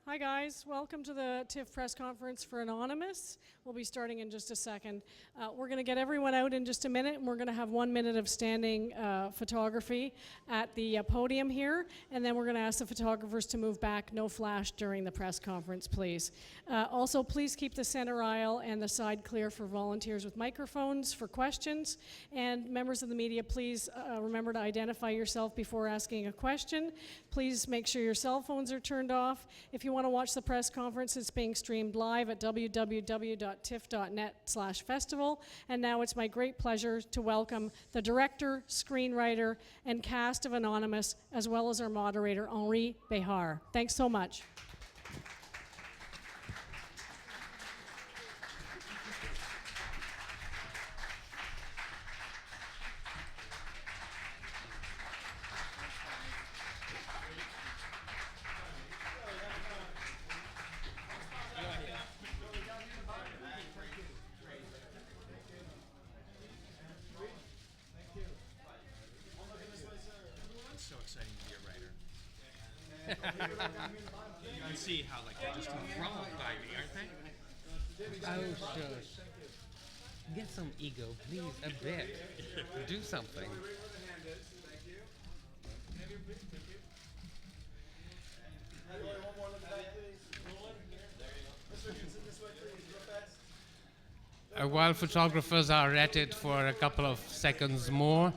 Hi guys, welcome to the TIFF press conference for Anonymous. We'll be starting in just a second. We're going to get everyone out in just a minute, and we're going to have 1 minute of standing photography at the podium here, and then we're going to ask the photographers to move back. No flash during the press conference, please. Also, please keep the center aisle and the side clear for volunteers with microphones for questions. And members of the media, please remember to identify yourself before asking a question. Please make sure your cell phones are turned off. If you want to watch the press conference, it's being streamed live at www.tiff.net/festival. And now it's my great pleasure to welcome the director, screenwriter, and cast of Anonymous, as well as our moderator, Henri Behar. Thanks so much. So exciting to be a writer. You can see how they're just enthralled by me, aren't they? Oh, shush. Get some ego, please, a bit. Do something. While photographers are at it for a couple of seconds more,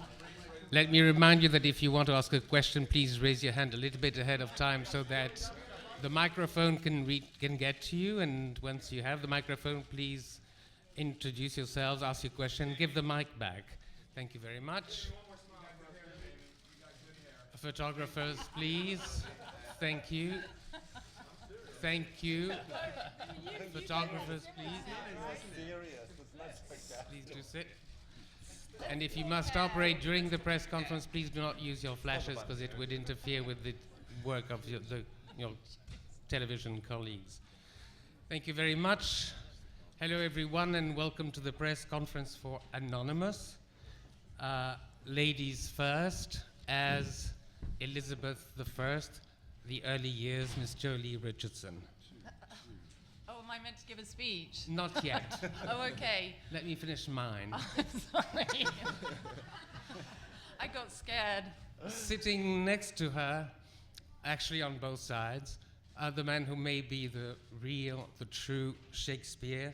let me remind you that if you want to ask a question, please raise your hand a little bit ahead of time so that the microphone can get to you. And once you have the microphone, please introduce yourselves, ask your question, give the mic back. Thank you very much. Photographers, please. Thank you. Thank you. Photographers, please. Please do sit. And if you must operate during the press conference, please do not use your flashes because it would interfere with the work of your television colleagues. Thank you very much. Hello, everyone, and welcome to the press conference for Anonymous. Ladies first, as Elizabeth I, the early years, Miss Jolie Richardson. Oh, am I meant to give a speech? Not yet. Oh, okay. Let me finish mine. I'm sorry. I got scared. Sitting next to her, actually on both sides, the man who may be the true Shakespeare.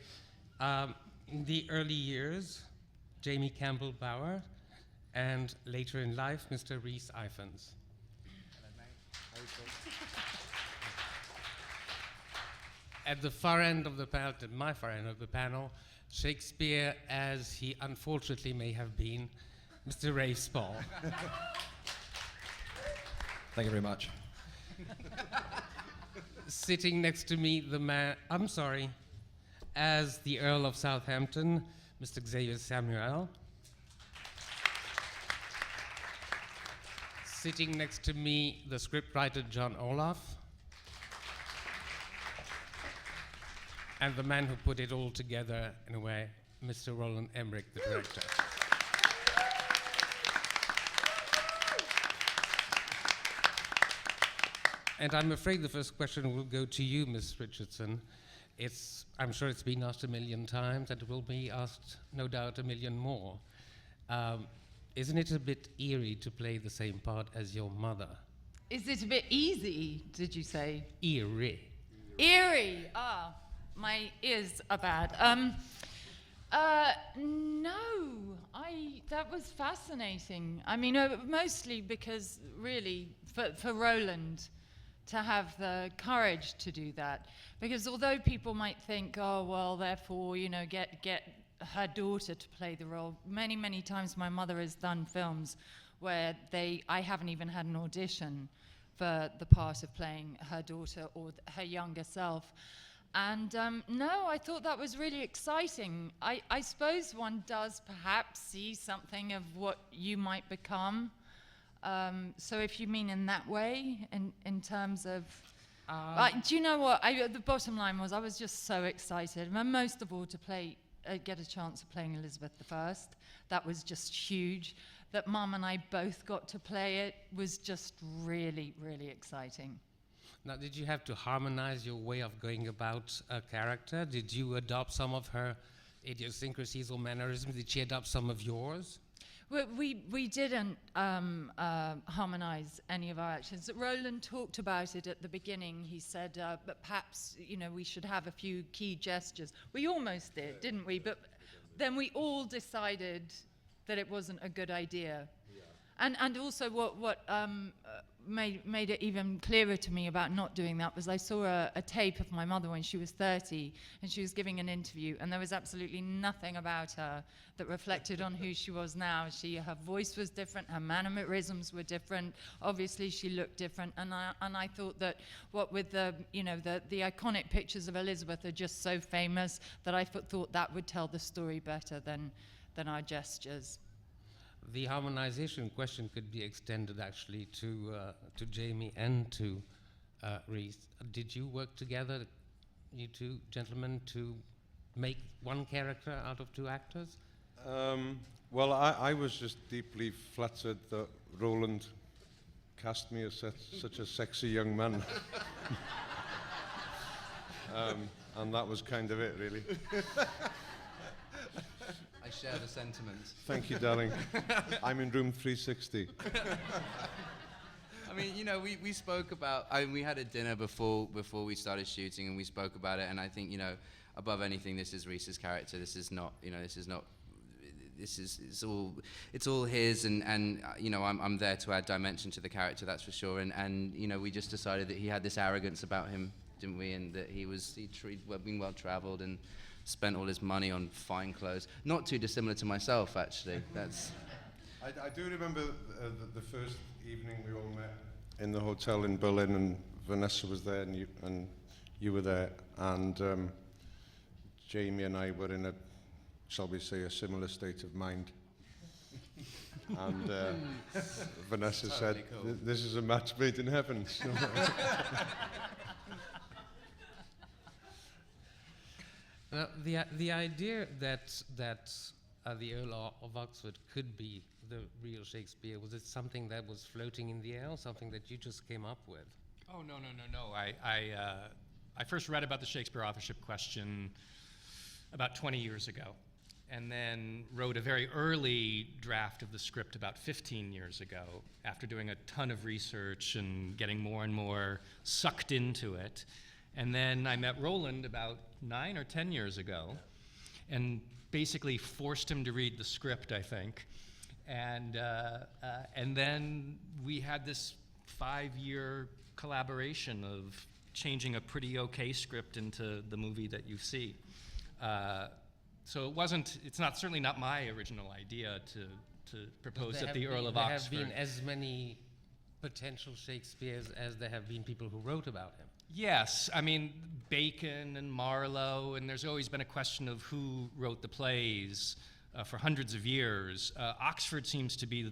In the early years, Jamie Campbell Bower, and later in life, Mr. Rhys Ifans. At the far end of the panel, at my far end of the panel, Shakespeare, as he unfortunately may have been, Mr. Rafe Spall. Thank you very much. Sitting next to me, as the Earl of Southampton, Mr. Xavier Samuel. Sitting next to me, the scriptwriter John Olaf. And the man who put it all together, in a way, Mr. Roland Emmerich, the director. And I'm afraid the first question will go to you, Miss Richardson. I'm sure it's been asked 1 million times, and it will be asked, no doubt, 1 million more. Isn't it a bit eerie to play the same part as your mother? Is it a bit easy, did you say? Eerie. Eerie. Ah, my ears are bad. No, that was fascinating. I mean, mostly because, really, for Roland to have the courage to do that. Because although people might think, oh, well, therefore, get her daughter to play the role. Many, many times my mother has done films where I haven't even had an audition for the part of playing her daughter or her younger self. And no, I thought that was really exciting. I suppose one does perhaps see something of what you might become. So if you mean in that way, in terms of... do you know what? The bottom line was I was just so excited. And most of all to get a chance of playing Elizabeth I. That was just huge. That Mum and I both got to play it was just really, really exciting. Now, did you have to harmonize your way of going about a character? Did you adopt some of her idiosyncrasies or mannerisms? Did she adopt some of yours? Well, we didn't harmonize any of our actions. Roland talked about it at the beginning. He said, but perhaps, we should have a few key gestures. We almost did, didn't we? But then we all decided that it wasn't a good idea. Yeah. And also what made it even clearer to me about not doing that was I saw a tape of my mother when she was 30, and she was giving an interview, and there was absolutely nothing about her that reflected on who she was now. Her voice was different, her mannerisms were different. Obviously, she looked different, and I thought that what with the iconic pictures of Elizabeth are just so famous that I thought that would tell the story better than our gestures. The harmonization question could be extended actually to Jamie and to Reese. Did you work together, you two gentlemen, to make one character out of two actors? Well, I was just deeply flattered that Roland cast me as such a sexy young man. And that was kind of it, really. I share the sentiment. Thank you, darling. I'm in room 360. I mean, we spoke about. We had a dinner before we started shooting, and we spoke about it. And I think, above anything, this is Reese's character. This is not. It's all his, and I'm there to add dimension to the character. That's for sure. And we just decided that he had this arrogance about him, didn't we? And that he'd been well traveled and spent all his money on fine clothes. Not too dissimilar to myself, actually. That's. I do remember the first evening we all met in the hotel in Berlin, and Vanessa was there, and you were there, and Jamie and I were in a, shall we say, a similar state of mind. And Vanessa Totally said, cool. "This is a match made in heaven." Now, the idea that the Earl of Oxford could be the real Shakespeare, was it something that was floating in the air, or something that you just came up with? Oh, no. I first read about the Shakespeare authorship question about 20 years ago, and then wrote a very early draft of the script about 15 years ago, after doing a ton of research and getting more and more sucked into it. And then I met Roland about 9 or 10 years ago, and basically forced him to read the script, I think. And then we had this 5-year collaboration of changing a pretty okay script into the movie that you see. So it's certainly not my original idea to propose that the Earl of Oxford. There have been as many potential Shakespeares as there have been people who wrote about him. Yes, I mean, Bacon and Marlowe, and there's always been a question of who wrote the plays for hundreds of years. Oxford seems to be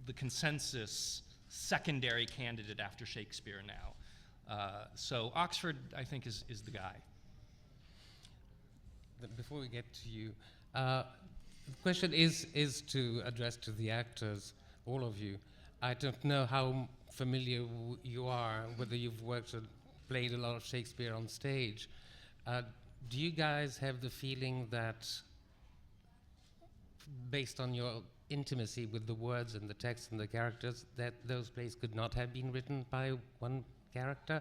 the consensus secondary candidate after Shakespeare now. So Oxford, I think, is the guy. Before we get to you, the question is to address to the actors, all of you. I don't know how familiar you are, whether you've worked or played a lot of Shakespeare on stage. Do you guys have the feeling that, based on your intimacy with the words and the text and the characters, that those plays could not have been written by one character,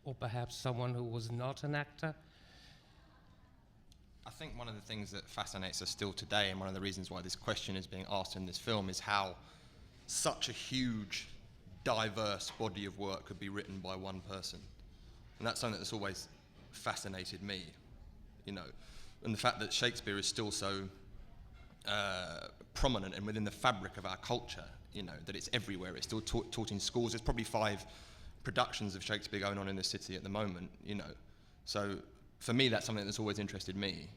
or perhaps someone who was not an actor? I think one of the things that fascinates us still today, and one of the reasons why this question is being asked in this film, is how such a huge, diverse body of work could be written by one person. And that's something that's always fascinated me, and the fact that Shakespeare is still so prominent and within the fabric of our culture, that it's everywhere. It's still taught in schools. There's probably 5 productions of Shakespeare going on in the city at the moment, So for me, that's something that's always interested me.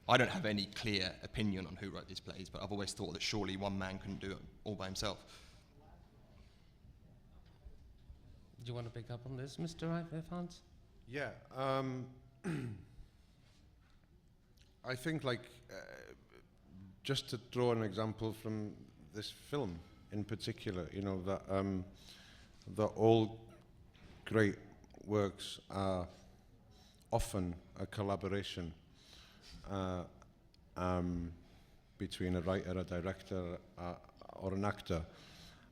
I don't have any clear opinion on who wrote these plays, but I've always thought that surely one man couldn't do it all by himself. Do you want to pick up on this, Mr. Evans? Yeah, I think, just to draw an example from this film in particular, that all great works are often a collaboration between a writer, a director, or an actor.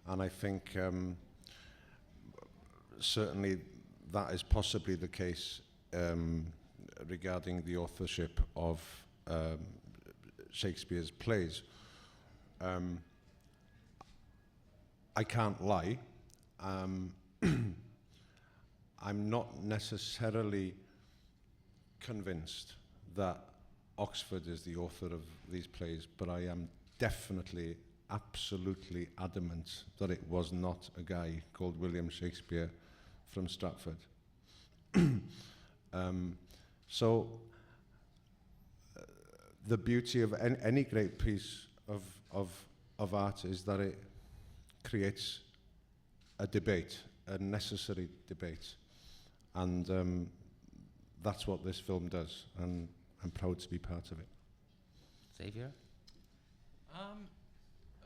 And I think certainly that is possibly the case regarding the authorship of Shakespeare's plays. I can't lie. I'm not necessarily convinced that Oxford is the author of these plays, but I am definitely, absolutely adamant that it was not a guy called William Shakespeare from Stratford. So the beauty of any great piece of art is that it creates a debate, a necessary debate. And that's what this film does, and I'm proud to be part of it. Xavier?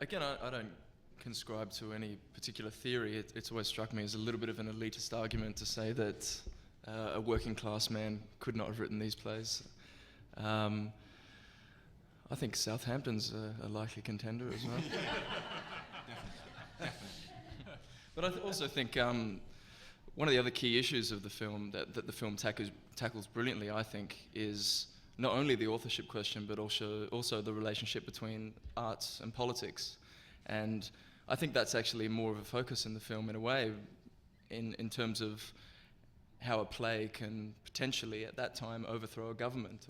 Again, I don't conscribe to any particular theory. It's always struck me as a little bit of an elitist argument to say that a working class man could not have written these plays. I think Southampton's a likely contender as well. Definitely. But I also think one of the other key issues of the film that the film tackles brilliantly, I think, is not only the authorship question, but also the relationship between arts and politics. And I think that's actually more of a focus in the film in a way, in terms of how a play can potentially at that time overthrow a government.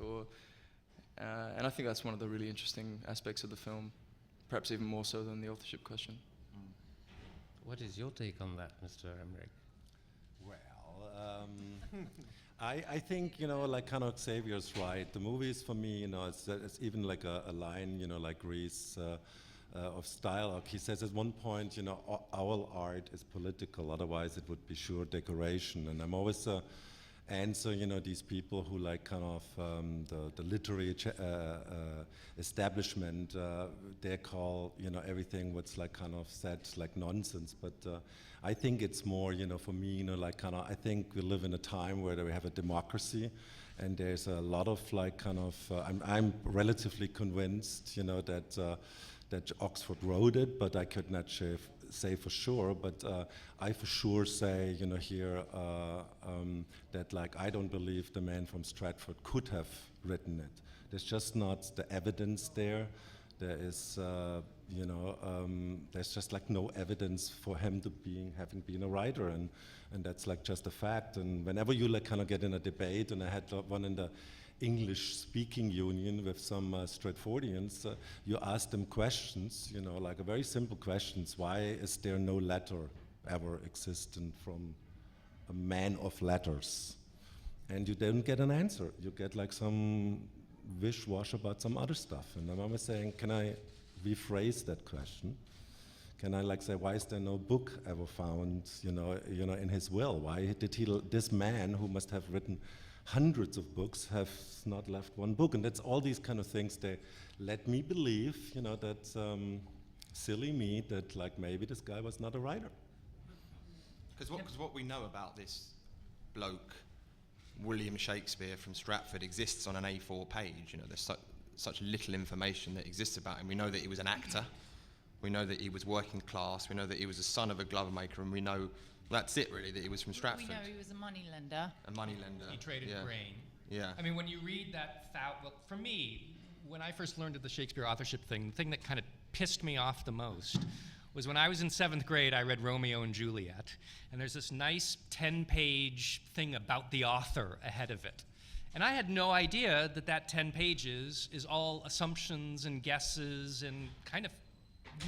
And I think that's one of the really interesting aspects of the film, perhaps even more so than the authorship question. What is your take on that, Mr. Emmerich? Well, I think, like kind of Xavier's right. The movies for me, it's even like a line, like Greece of style. He says at one point, our art is political, otherwise it would be sure decoration. And I'm always answer, these people who like kind of the literary establishment, they call, everything what's like kind of said like nonsense. But I think it's more, for me, like kind of, I think we live in a time where we have a democracy, and there's a lot of like kind of, I'm relatively convinced, that Oxford wrote it, but I could not say for sure, but I for sure say, here, that like I don't believe the man from Stratford could have written it. There's just not the evidence there. There is, there's just like no evidence for him to having been a writer, and that's like just a fact. And whenever you like kind of get in a debate, and I had one in the English-speaking union with some Stratfordians, you ask them questions, like a very simple questions. Why is there no letter ever existent from a man of letters? And you don't get an answer. You get like some wish-wash about some other stuff. And I'm always saying, can I rephrase that question? Can I like say, why is there no book ever found, in his will? Why did this man who must have written hundreds of books have not left one book? And that's all these kind of things they let me believe, that silly me, that like maybe this guy was not a writer. Because what we know about this bloke, William Shakespeare from Stratford, exists on an A4 page. There's such little information that exists about him. We know that he was an actor. We know that he was working class. We know that he was the son of a glove maker, and we know that's it really, that he was from Stratford. We know he was a moneylender. A moneylender. He traded grain. Yeah. I mean, when you read that, well, for me, when I first learned of the Shakespeare authorship thing, the thing that kind of pissed me off the most was when I was in 7th grade, I read Romeo and Juliet, and there's this nice 10-page thing about the author ahead of it. And I had no idea that 10 pages is all assumptions and guesses and kind of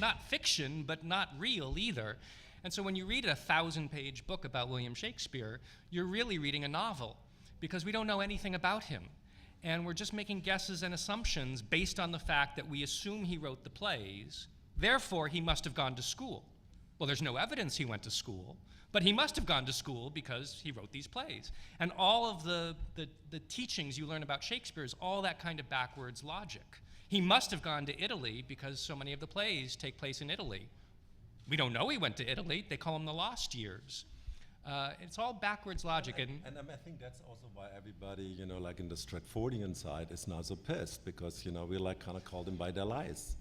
not fiction, but not real either. And so when you read a 1,000-page book about William Shakespeare, you're really reading a novel, because we don't know anything about him. And we're just making guesses and assumptions based on the fact that we assume he wrote the plays, therefore he must have gone to school. Well, there's no evidence he went to school, but he must have gone to school because he wrote these plays. And all of the teachings you learn about Shakespeare is all that kind of backwards logic. He must have gone to Italy because so many of the plays take place in Italy. We don't know he went to Italy. They call them the lost years. It's all backwards logic. And I think that's also why everybody, you know, like in the Stratfordian side is now so pissed, because, you know, we like kind of call them by their lies.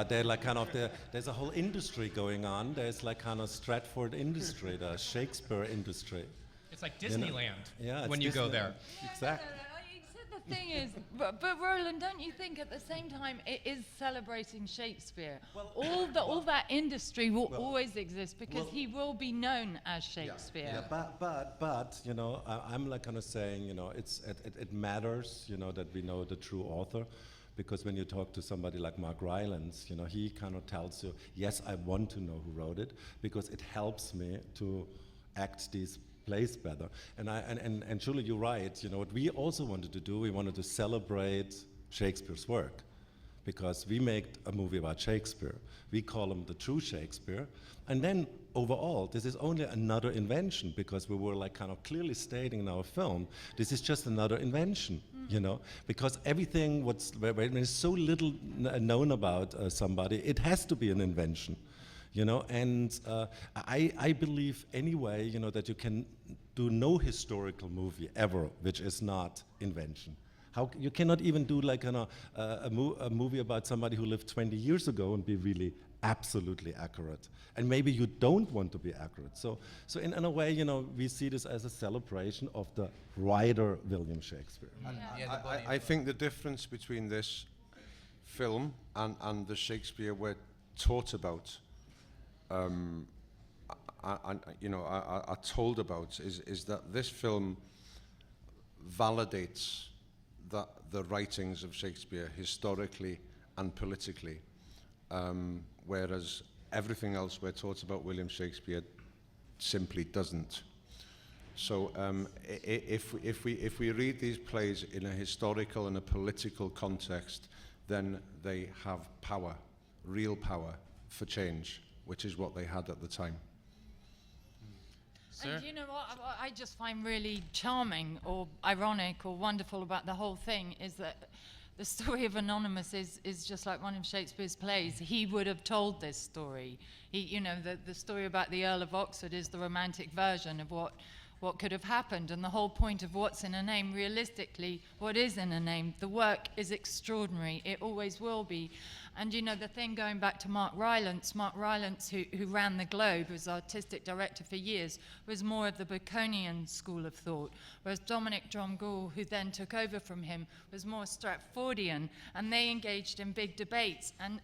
They're like kind of, there's a whole industry going on. There's like kind of Stratford industry, the Shakespeare industry. it's like You know? Disneyland Yeah, when it's you go Disneyland. there. Exactly. Except the thing is, but Roland, don't you think at the same time it is celebrating Shakespeare? All that industry will always exist because he will be known as Shakespeare. Yeah, but you know, I'm like kind of saying, you know, it matters, you know, that we know the true author, because when you talk to somebody like Mark Rylance, you know, he kind of tells you, yes, I want to know who wrote it because it helps me to act these plays better. And Julie, you're right. You know, what we also wanted to do, we wanted to celebrate Shakespeare's work, because we make a movie about Shakespeare. We call him the true Shakespeare. And then overall, this is only another invention, because we were like kind of clearly stating in our film, this is just another invention, you know, because everything when there's so little known about somebody, it has to be an invention. You know, and I believe anyway, you know, that you can do no historical movie ever which is not invention. You cannot even do like a movie about somebody who lived 20 years ago and be really absolutely accurate. And maybe you don't want to be accurate. So in a way, you know, we see this as a celebration of the writer William Shakespeare. I think the difference between this film and the Shakespeare we're taught about, are told about, is that this film validates the writings of Shakespeare historically and politically, whereas everything else we're taught about William Shakespeare simply doesn't. So if we read these plays in a historical and a political context, then they have power, real power for change, which is what they had at the time. Sir? And you know what I just find really charming or ironic or wonderful about the whole thing is that the story of Anonymous is just like one of Shakespeare's plays. He would have told this story. The story about the Earl of Oxford is the romantic version of what could have happened, and the whole point of what's in a name, realistically, what is in a name, the work is extraordinary. It always will be. And you know, the thing going back to Mark Rylance, who ran the Globe, was artistic director for years, was more of the Baconian school of thought, whereas Dominic Dromgoole, who then took over from him, was more Stratfordian, and they engaged in big debates. And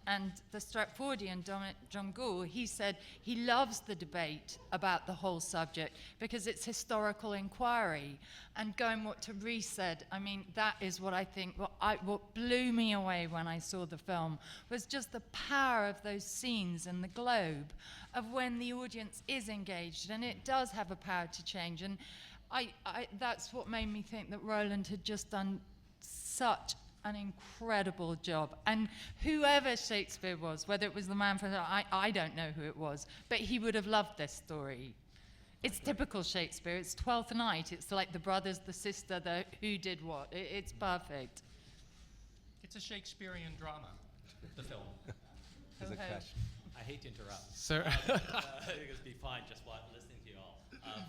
the Stratfordian, Dominic Dromgoole, he said he loves the debate about the whole subject because it's historical inquiry. And going what Therese said, I mean, that is what I think, what blew me away when I saw the film, was just the power of those scenes in the Globe, of when the audience is engaged, and it does have a power to change. And that's what made me think that Roland had just done such an incredible job. And whoever Shakespeare was, whether it was the man from, I don't know who it was, but he would have loved this story. It's typical Shakespeare. It's Twelfth Night. It's like the brothers, the sister, the who did what. It's perfect. It's a Shakespearean drama, the film. There's a question. I hate to interrupt. Sir. I think it'd be fine just while listening to you all.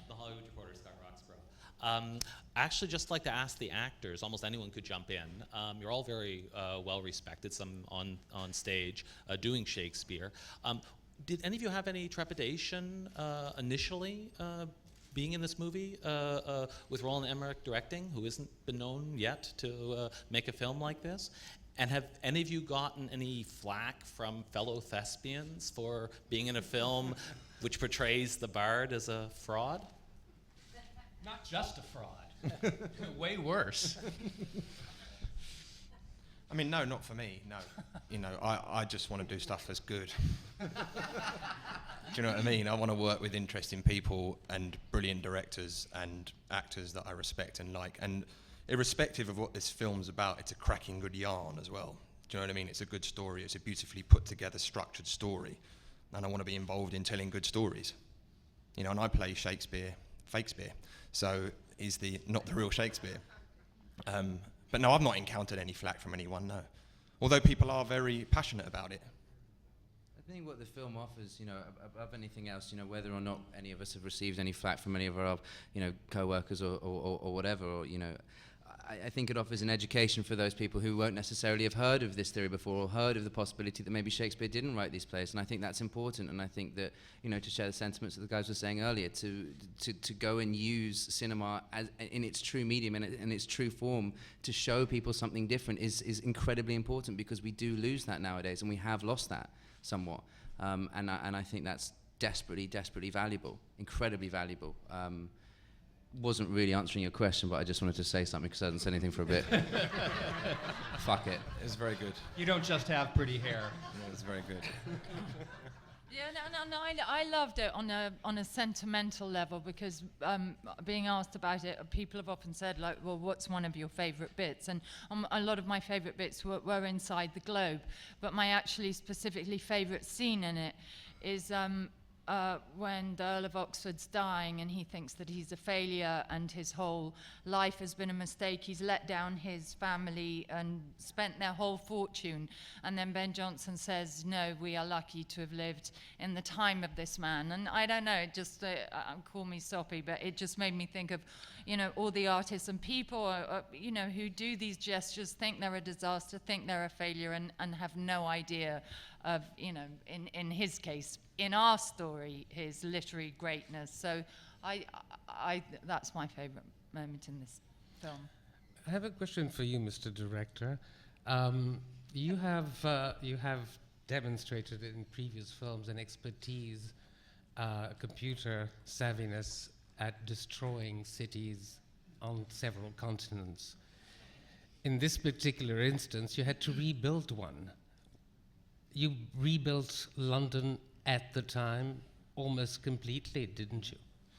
The Hollywood Reporter, Scott Roxborough. I actually just like to ask the actors, almost anyone could jump in. You're all very well respected, some on stage doing Shakespeare. Did any of you have any trepidation initially being in this movie with Roland Emmerich directing, who hasn't been known yet to make a film like this? And have any of you gotten any flack from fellow thespians for being in a film which portrays the bard as a fraud? Not just a fraud. Way worse. I mean, no, not for me, no. You know, I just want to do stuff that's good. Do you know what I mean? I want to work with interesting people and brilliant directors and actors that I respect and like. And irrespective of what this film's about, it's a cracking good yarn as well. Do you know what I mean? It's a good story. It's a beautifully put together, structured story. And I want to be involved in telling good stories. You know, and I play Shakespeare, Fakespeare. So he's not the real Shakespeare. But no, I've not encountered any flack from anyone, no. Although people are very passionate about it. I I think what the film offers, above anything else, whether or not any of us have received any flack from any of our, co-workers or whatever, or, I think it offers an education for those people who won't necessarily have heard of this theory before or heard of the possibility that maybe Shakespeare didn't write these plays. And I think that's important. And I think that, to share the sentiments that the guys were saying earlier, to go and use cinema as in its true medium and in its true form to show people something different is incredibly important, because we do lose that nowadays, and we have lost that somewhat. And I think that's desperately, desperately valuable, incredibly valuable. Wasn't really answering your question, but I just wanted to say something because I hadn't said anything for a bit. Fuck it. It's very good. You don't just have pretty hair. Yeah, it's very good. Yeah, no, I loved it on a sentimental level, because being asked about it, people have often said, like, well, what's one of your favourite bits? And a lot of my favourite bits were inside the globe, but my actually specifically favourite scene in it is when the Earl of Oxford's dying and he thinks that he's a failure and his whole life has been a mistake. He's let down his family and spent their whole fortune. And then Ben Jonson says, no, we are lucky to have lived in the time of this man. And I don't know, it just, call me soppy, but it just made me think of, all the artists and people, who do these gestures, think they're a disaster, think they're a failure, and have no idea of, in his case, in our story, his literary greatness. So I that's my favorite moment in this film. I have a question for you, Mr. Director. You have demonstrated in previous films an expertise, computer savviness at destroying cities on several continents. In this particular instance, you had to rebuild one. You rebuilt London at the time almost completely, didn't you?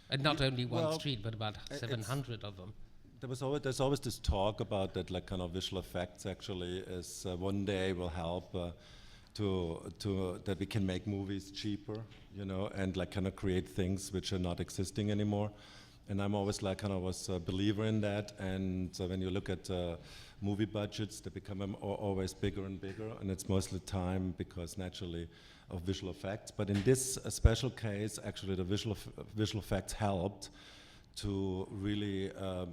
And not only one street, but about 700 of them. There's always this talk about that, like, kind of visual effects actually is one day will help to that we can make movies cheaper, and like kind of create things which are not existing anymore. And I'm always like kind of was a believer in that. And so when you look at movie budgets, they become always bigger and bigger, and it's mostly time because naturally of visual effects. But in this special case, actually the visual effects helped to really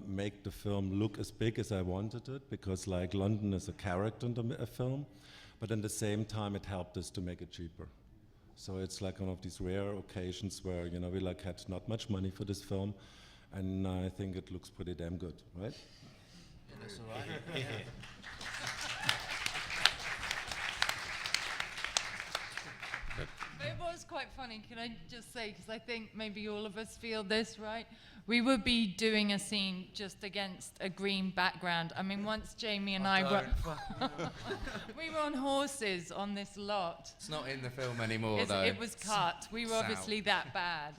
make the film look as big as I wanted it, because like London is a character in the film, but at the same time it helped us to make it cheaper. So it's like one of these rare occasions where we like had not much money for this film, and I think it looks pretty damn good, right? Yeah, that's all right. It was quite funny, can I just say, because I think maybe all of us feel this, right? We would be doing a scene just against a green background. I mean, once Jamie and I were... we were on horses on this lot. It's not in the film anymore, though. It was cut. We were obviously that bad.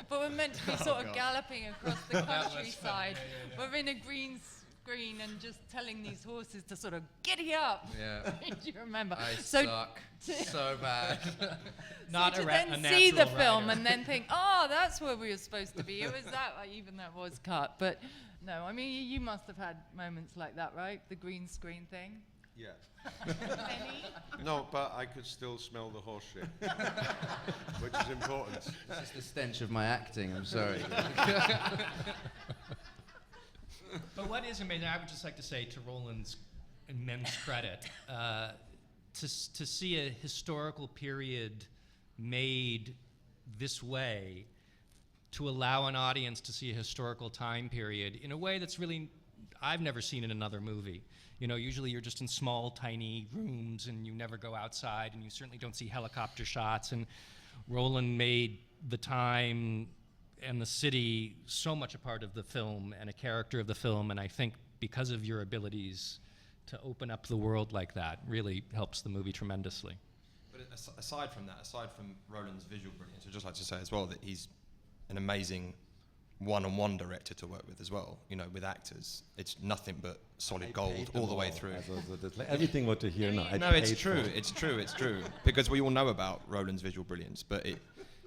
But we're meant to be sort of galloping across the countryside. We're in a green screen and just telling these horses to sort of giddy up. Yeah. Do you remember? I suck so bad. Not so a to then a see the natural film writer. and then think, oh, that's where we were supposed to be. It was that, even though it was cut. But no, I mean, you must have had moments like that, right? The green screen thing. Yeah. Any? No, but I could still smell the horse shit, which is important. It's just the stench of my acting, I'm sorry. But what is amazing, I would just like to say to Roland's immense credit, to see a historical period made this way, to allow an audience to see a historical time period in a way that's really, I've never seen in another movie. Usually you're just in small, tiny rooms and you never go outside, and you certainly don't see helicopter shots. And Roland made the time and the city so much a part of the film and a character of the film, and I think because of your abilities to open up the world like that really helps the movie tremendously. But aside from that, aside from Roland's visual brilliance, I'd just like to say as well that he's an amazing one-on-one director to work with as well. With actors, it's nothing but solid gold all the way through. Like everything what you hear now. No, it's true. It's true. Because we all know about Roland's visual brilliance, but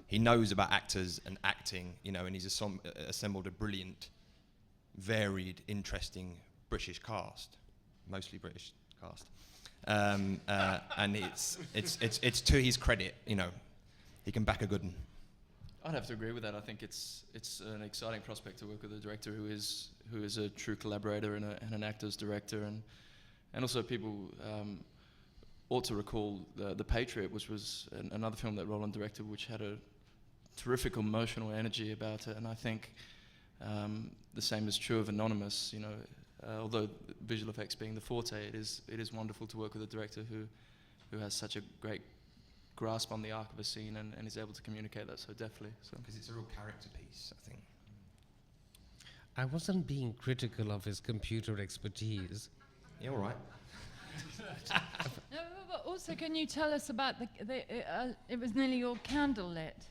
he knows about actors and acting, and he's assembled a brilliant, varied, interesting British cast, mostly British cast. and it's to his credit, you know, he can back a good one. I'd have to agree with that. I think it's an exciting prospect to work with a director who is a true collaborator and an actor's director, and also people ought to recall the Patriot, which was another film that Roland directed, which had a terrific emotional energy about it, and I think the same is true of Anonymous. You know, although visual effects being the forte, it is wonderful to work with a director who has such a great grasp on the arc of a scene and is able to communicate that so deftly. So Because it's a real character piece, I think. I wasn't being critical of his computer expertise. Yeah, all right. No, but also, can you tell us about it was nearly all candlelit.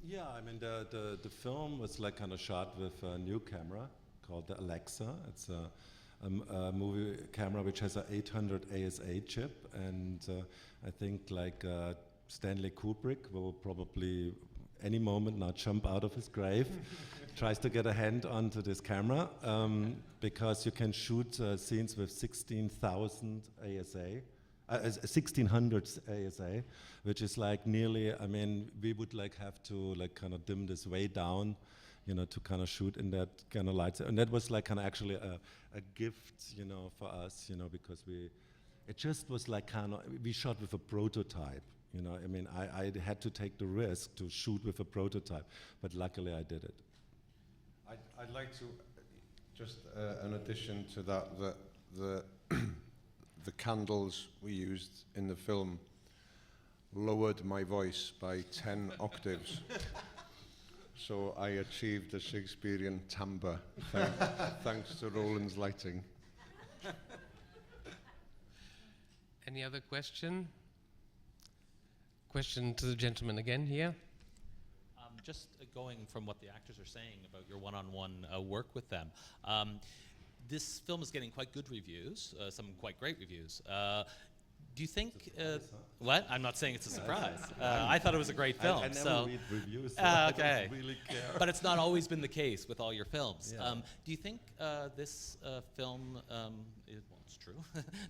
Yeah, I mean the film was like kind of shot with a new camera called the Alexa. It's a movie camera which has a 800 ASA chip, and I think like Stanley Kubrick will probably any moment now jump out of his grave, tries to get a hand onto this camera, because you can shoot scenes with 16,000 ASA. 1600 ASA, which is like nearly, I mean, we would like have to like kind of dim this way down, you know, to kind of shoot in that kind of light. And that was like kind of actually a gift, you know, for us, you know, because it just was like kind of, we shot with a prototype, you know. I mean, I had to take the risk to shoot with a prototype, but luckily I did it. I'd like to, just an addition to that, the candles we used in the film lowered my voice by 10 octaves. So I achieved a Shakespearean timbre thanks to Roland's lighting. Any other question? Question to the gentleman again here. Just going from what the actors are saying about your one-on-one work with them. This film is getting quite good reviews, some quite great reviews. Do you think? What? I'm not saying it's a surprise. I thought it was a great film. I never read reviews. So okay. I don't really care. But it's not always been the case with all your films. Yeah. Do you think this film? Well, it's true.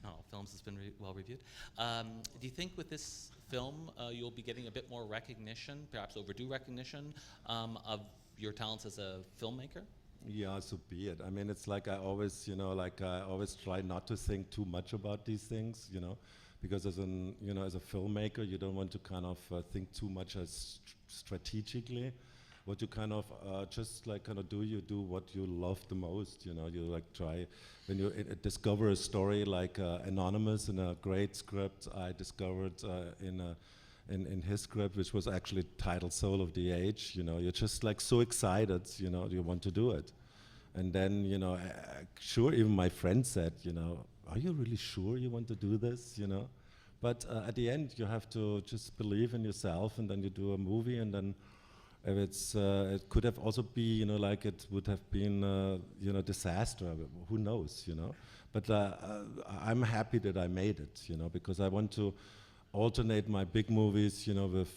Not all films has been well reviewed. Do you think with this film you'll be getting a bit more recognition, perhaps overdue recognition, of your talents as a filmmaker? Yeah, so be it. I mean, it's like I always, you know, like I always try not to think too much about these things, you know, because as an, you know, as a filmmaker, you don't want to kind of think too much as strategically. What you kind of just like kind of do, you do what you love the most, you know. You like try when you discover a story like Anonymous in a great script I discovered in his script, which was actually titled Soul of the Age, you know, you're just like so excited, you know, you want to do it. And then, you know, sure, even my friend said, you know, are you really sure you want to do this, you know? But at the end, you have to just believe in yourself, and then you do a movie, and then if it's, it could have also be, you know, like it would have been, you know, disaster, who knows, you know? But I'm happy that I made it, you know, because I want to alternate my big movies, you know, with,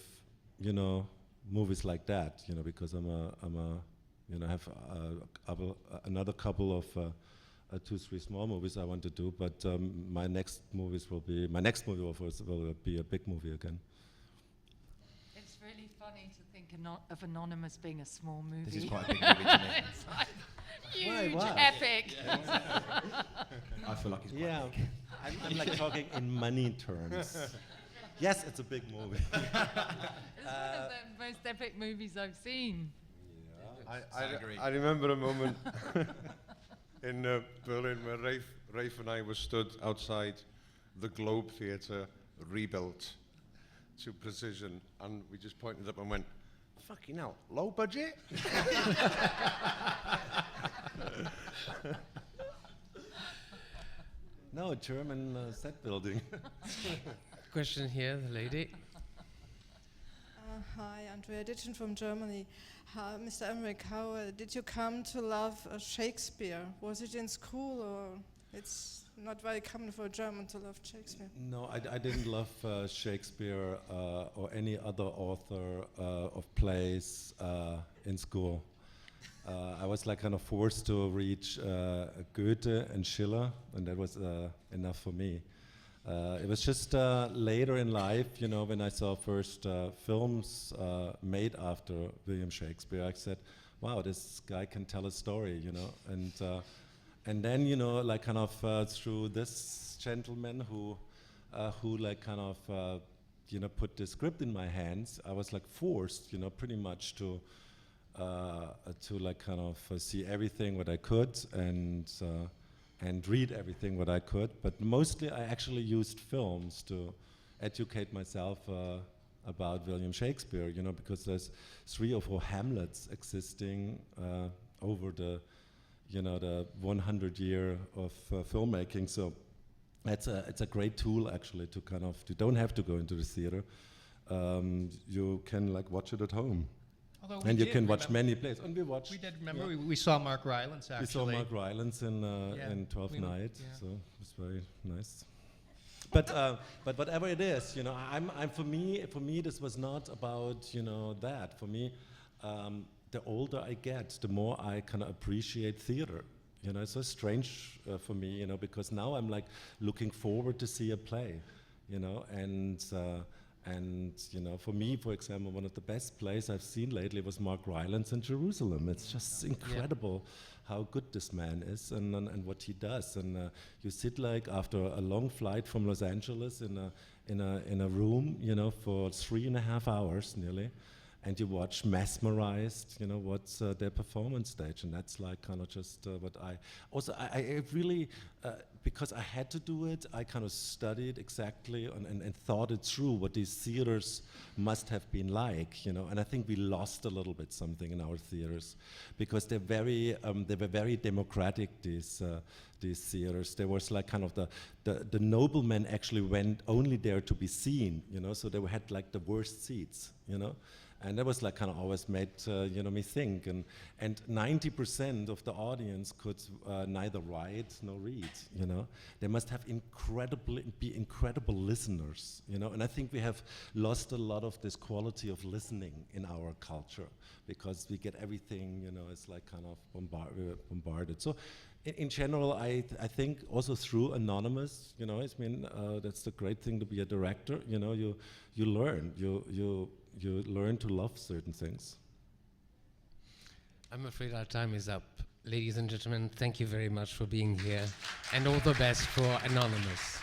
you know, movies like that, you know, because I'm a, you know, have another couple of 2-3 small movies I want to do, but my next movie will be a big movie again. It's really funny to think of Anonymous being a small movie. This is quite a big movie to me. It's like huge, Why? epic. I feel like it's quite Yeah, big. I'm like talking in money terms. Yes, it's a big movie. It's one of the most epic movies I've seen. I agree. I remember a moment in Berlin where Rafe and I were stood outside the Globe Theatre, rebuilt to precision, and we just pointed up and went, fucking hell, low budget? No, German set building. Question here, the lady. Hi, Andrea Ditchen from Germany. Mr. Emmerich, how did you come to love Shakespeare? Was it in school, or it's not very common for a German to love Shakespeare? No, I didn't love Shakespeare or any other author of plays in school. I was like kind of forced to read Goethe and Schiller, and that was enough for me. It was just later in life, when I saw first films made after William Shakespeare, I said, wow, this guy can tell a story, and then, like kind of through this gentleman who like kind of, put the script in my hands, I was like forced, pretty much to like kind of see everything what I could and read everything what I could. But mostly I actually used films to educate myself about William Shakespeare, because there's 3 or 4 Hamlets existing over the 100 year of filmmaking. So it's a great tool actually to kind of, you don't have to go into the theater. You can like watch it at home. Although And you can watch many plays. And we watched. We did, remember, we saw Mark Rylance actually. We saw Mark Rylance in 12th Night, yeah. so it was very nice. But whatever it is, I'm for me this was not about that. For me, the older I get, the more I kind of appreciate theater. It's so strange for me, because now I'm like looking forward to see a play, and for me, for example, one of the best plays I've seen lately was Mark Rylance in Jerusalem. It's just incredible how good this man is and what he does. And you sit like after a long flight from Los Angeles in a room, for 3.5 hours nearly, and you watch mesmerized, what's their performance stage, and that's like kind of just what I really, because I had to do it, I kind of studied exactly and thought it through what these theaters must have been like, and I think we lost a little bit something in our theaters, because they were very democratic, these theaters. There was like kind of the noblemen actually went only there to be seen, so they had like the worst seats, And that was like kind of always made me think, and 90% of the audience could neither write nor read. They must have be incredible listeners. And I think we have lost a lot of this quality of listening in our culture, because we get everything. It's like kind of bombarded. So in general, I think also through Anonymous, that's the great thing to be a director. You learn. You learn to love certain things. I'm afraid our time is up. Ladies and gentlemen, thank you very much for being here, and all the best for Anonymous.